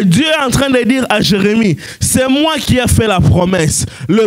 Dieu est en train de dire à Jérémie, c'est moi qui ai fait la promesse, le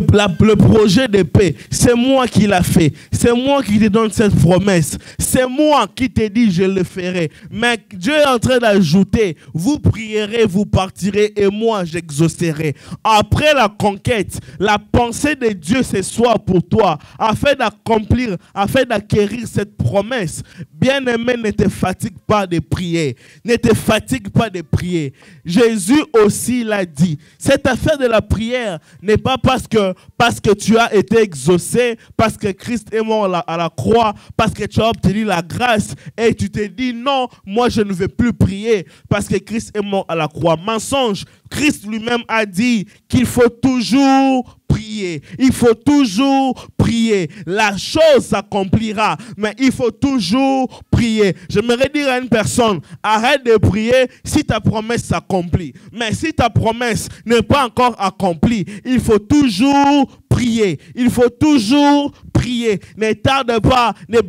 projet de paix, c'est moi qui l'ai fait, c'est moi qui te donne cette promesse, c'est moi qui te dis je le ferai. Mais Dieu est en train d'ajouter, vous prierez, vous partirez et moi j'exaucerai. Après la conquête, la pensée de Dieu ce soir pour toi, afin d'accomplir, afin d'acquérir cette promesse. Bien-aimé, ne te fatigue pas de prier, ne te fatigue pas de prier. Jésus aussi l'a dit. Cette affaire de la prière n'est pas parce que tu as été exaucé, parce que Christ est mort à la croix, parce que tu as obtenu la grâce et tu te dis non, moi je ne vais plus prier parce que Christ est mort à la croix. Mensonge. Christ lui-même a dit qu'il faut toujours prier. Il faut toujours prier. La chose s'accomplira, mais il faut toujours prier. J'aimerais dire à une personne, arrête de prier si ta promesse s'accomplit. Mais si ta promesse n'est pas encore accomplie, il faut toujours prier. Il faut toujours prier. Ne tarde pas, ne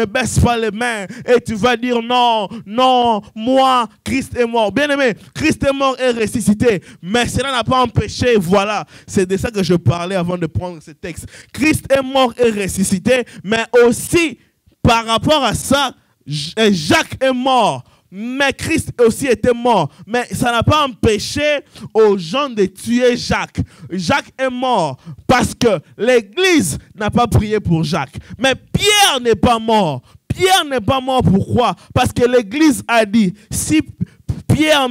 baisse pas les mains et tu vas dire non, non, moi, Christ est mort. Bien aimé, Christ est mort et ressuscité. Mais cela n'a pas empêché, voilà, c'est de ça que je parlais avant de prendre ce texte. Christ est mort et ressuscité, mais aussi par rapport à ça, Jacques est mort. Mais Christ aussi était mort. Mais ça n'a pas empêché aux gens de tuer Jacques. Jacques est mort parce que l'Église n'a pas prié pour Jacques. Mais Pierre n'est pas mort. Pierre n'est pas mort, pourquoi? Parce que l'Église a dit, si Pierre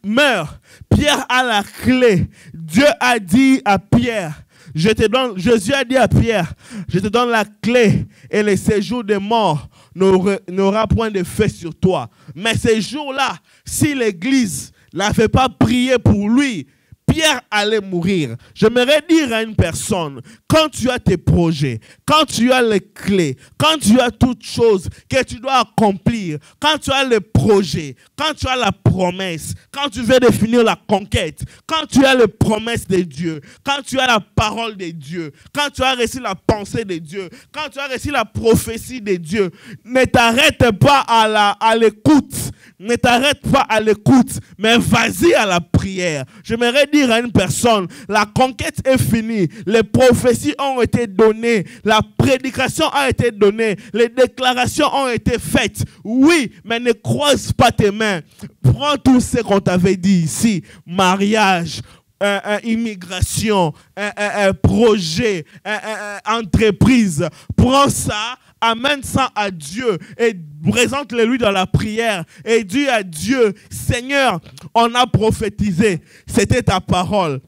meurt, Pierre a la clé. Dieu a dit à Pierre, Jésus a dit à Pierre, je te donne la clé et le séjour des morts n'aura point d'effet sur toi. Mais ces jours-là, si l'Église n'avait pas prié pour lui, Pierre allait mourir. J'aimerais dire à une personne, quand tu as tes projets, quand tu as les clés, quand tu as toutes choses que tu dois accomplir, quand tu as les projets, quand tu as la promesse, quand tu veux définir la conquête, quand tu as les promesses de Dieu, quand tu as la parole de Dieu, quand tu as reçu la pensée de Dieu, quand tu as reçu la prophétie de Dieu, ne t'arrête pas à l'écoute. Ne t'arrête pas à l'écoute, mais vas-y à la prière. J'aimerais dire à une personne, la conquête est finie, les prophéties ont été données, la prédication a été donnée, les déclarations ont été faites. Oui, mais ne croise pas tes mains. Prends tout ce qu'on t'avait dit ici, mariage, immigration, projet, entreprise. Prends ça, amène ça à Dieu et présente-le lui dans la prière et dis à Dieu, Seigneur, on a prophétisé, c'était ta parole.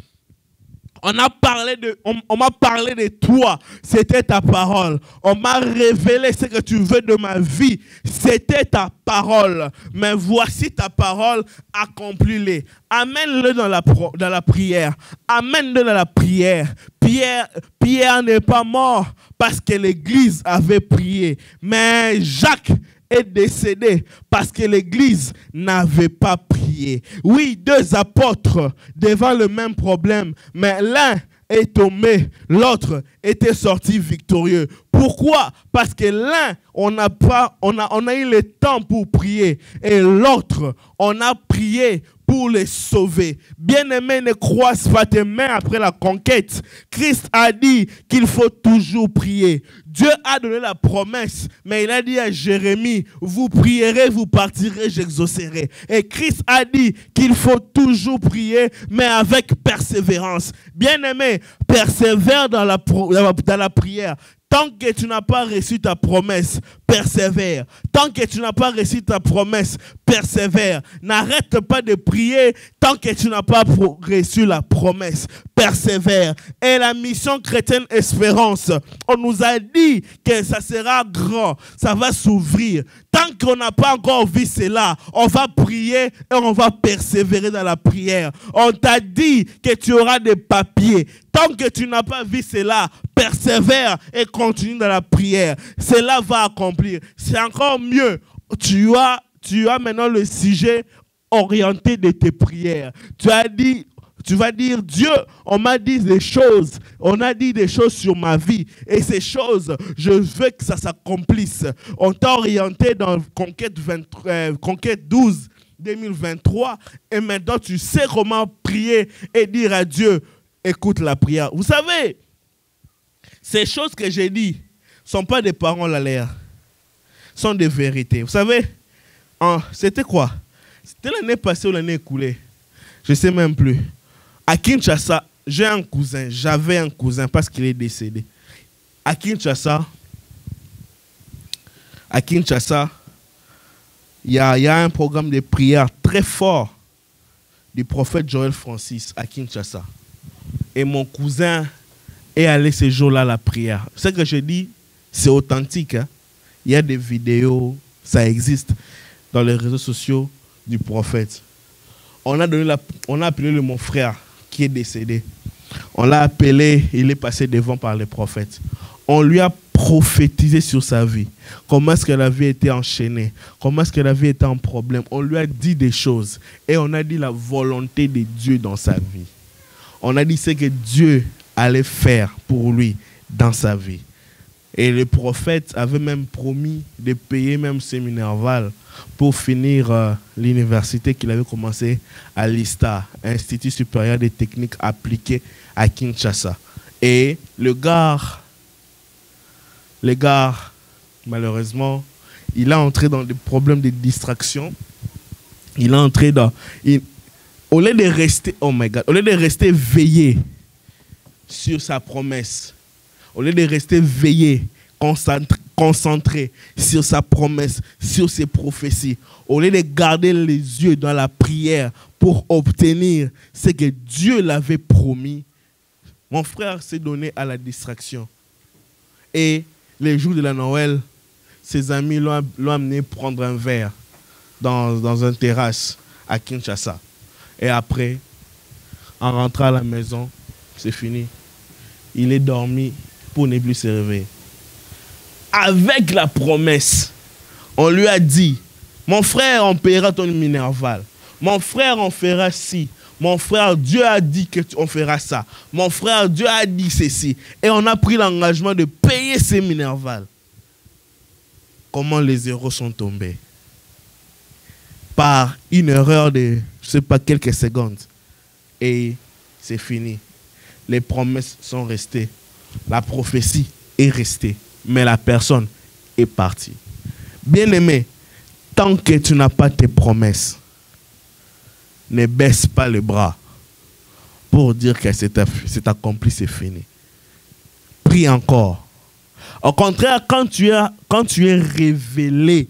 On m'a parlé de toi, c'était ta parole. On m'a révélé ce que tu veux de ma vie, c'était ta parole. Mais voici ta parole, accomplis-les. Amène-le dans la prière. Amène-le dans la prière. Pierre n'est pas mort parce que l'Église avait prié. Mais Jacques est décédé parce que l'Église n'avait pas prié. Oui, deux apôtres devant le même problème, mais l'un est tombé, l'autre était sorti victorieux. Pourquoi? Parce que l'un, on a eu le temps pour prier et l'autre, on a prié pour les sauver. Bien-aimé, ne croise pas tes mains après la conquête. Christ a dit qu'il faut toujours prier. Dieu a donné la promesse, mais il a dit à Jérémie, vous prierez, vous partirez, j'exaucerai. Et Christ a dit qu'il faut toujours prier, mais avec persévérance. Bien-aimé, persévère dans la prière. Tant que tu n'as pas reçu ta promesse, persévère. Tant que tu n'as pas reçu ta promesse, persévère. N'arrête pas de prier tant que tu n'as pas reçu la promesse. Persévère. Et la mission chrétienne Espérance, on nous a dit que ça sera grand, ça va s'ouvrir. Tant qu'on n'a pas encore vu cela, on va prier et on va persévérer dans la prière. On t'a dit que tu auras des papiers. Tant que tu n'as pas vu cela, persévère et continue dans la prière. Cela va accomplir. C'est encore mieux. Tu as maintenant le sujet orienté de tes prières. Tu vas dire, Dieu, on m'a dit des choses. On a dit des choses sur ma vie. Et ces choses, je veux que ça s'accomplisse. On t'a orienté dans Conquête 12, 2023. Et maintenant, tu sais comment prier et dire à Dieu, écoute la prière. Vous savez, ces choses que j'ai dit ne sont pas des paroles à l'air. Sont des vérités. Vous savez, c'était quoi? C'était l'année passée ou l'année écoulée. Je ne sais même plus. À Kinshasa, j'avais un cousin parce qu'il est décédé. À Kinshasa, il y a un programme de prière très fort du prophète Joël Francis à Kinshasa. Et mon cousin est allé ce jour-là à la prière. Ce que je dis, c'est authentique. Hein? Il y a des vidéos, ça existe dans les réseaux sociaux du prophète. On a appelé mon frère qui est décédé. On l'a appelé, il est passé devant par les prophètes. On lui a prophétisé sur sa vie. Comment est-ce que la vie était enchaînée? Comment est-ce que la vie était en problème? On lui a dit des choses. Et on a dit la volonté de Dieu dans sa vie. On a dit ce que Dieu allait faire pour lui dans sa vie. Et le prophète avait même promis de payer même ses Minerval pour finir l'université qu'il avait commencé à l'ISTA, Institut supérieur des techniques appliquées à Kinshasa. Et le gars, malheureusement, il a entré dans des problèmes de distraction. Il a entré dans... au lieu de rester veillé sur sa promesse, au lieu de rester veillé, concentré sur sa promesse, sur ses prophéties, au lieu de garder les yeux dans la prière pour obtenir ce que Dieu l'avait promis, mon frère s'est donné à la distraction. Et les jours de la Noël, ses amis l'ont amené prendre un verre dans une terrasse à Kinshasa. Et après, en rentrant à la maison, c'est fini. Il est dormi pour ne plus se réveiller. Avec la promesse, on lui a dit, mon frère, on paiera ton Minerval. Mon frère, on fera ci. Mon frère, Dieu a dit qu'on fera ça. Mon frère, Dieu a dit ceci. Et on a pris l'engagement de payer ces Minerval. Comment les euros sont tombés? Par une erreur de, je ne sais pas, quelques secondes. Et c'est fini. Les promesses sont restées. La prophétie est restée. Mais la personne est partie. Bien-aimé, tant que tu n'as pas tes promesses, ne baisse pas les bras pour dire que c'est accompli, c'est fini. Prie encore. Au contraire, quand tu es révélé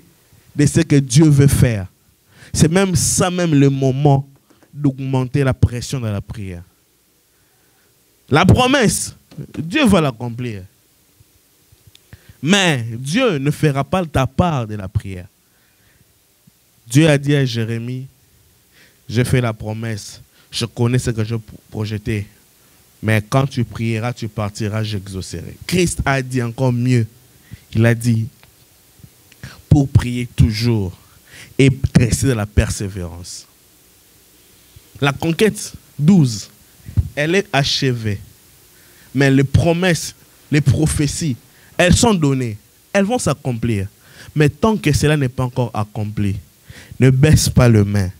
de ce que Dieu veut faire, c'est même ça, même le moment d'augmenter la pression dans la prière. La promesse, Dieu va l'accomplir. Mais Dieu ne fera pas ta part de la prière. Dieu a dit à Jérémie, j'ai fait la promesse, je connais ce que je projetais, mais quand tu prieras, tu partiras, j'exaucerai. Christ a dit encore mieux. Il a dit, pour prier toujours et rester dans la persévérance. La conquête 12, elle est achevée. Mais les promesses, les prophéties, elles sont données. Elles vont s'accomplir. Mais tant que cela n'est pas encore accompli, ne baisse pas les mains.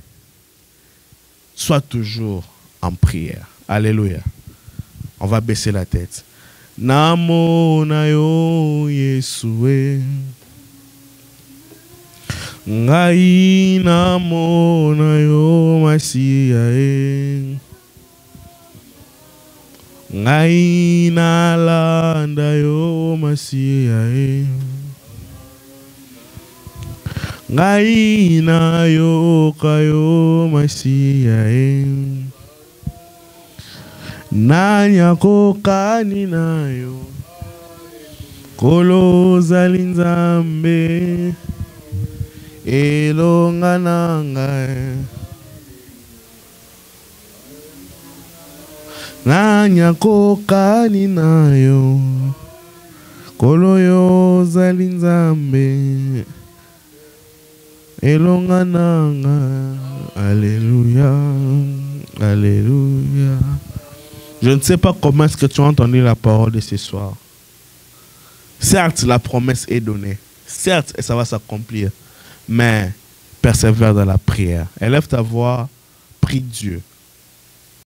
Sois toujours en prière. Alléluia. On va baisser la tête. Namo na yo Yesue. Ngai namo na yo Masiae. Ngai nalanda yo Masiae. Ngai na yo kayo Masiae. Nanya kokani na yo Kolo zali Nzambe elonga nanga Nanya kokani na yo Kolo yo zali Nzambe elonga nanga. Alléluia, alléluia. Je ne sais pas comment est-ce que tu as entendu la parole de ce soir. Certes, la promesse est donnée. Certes, ça va s'accomplir. Mais persévère dans la prière. Élève ta voix, prie Dieu.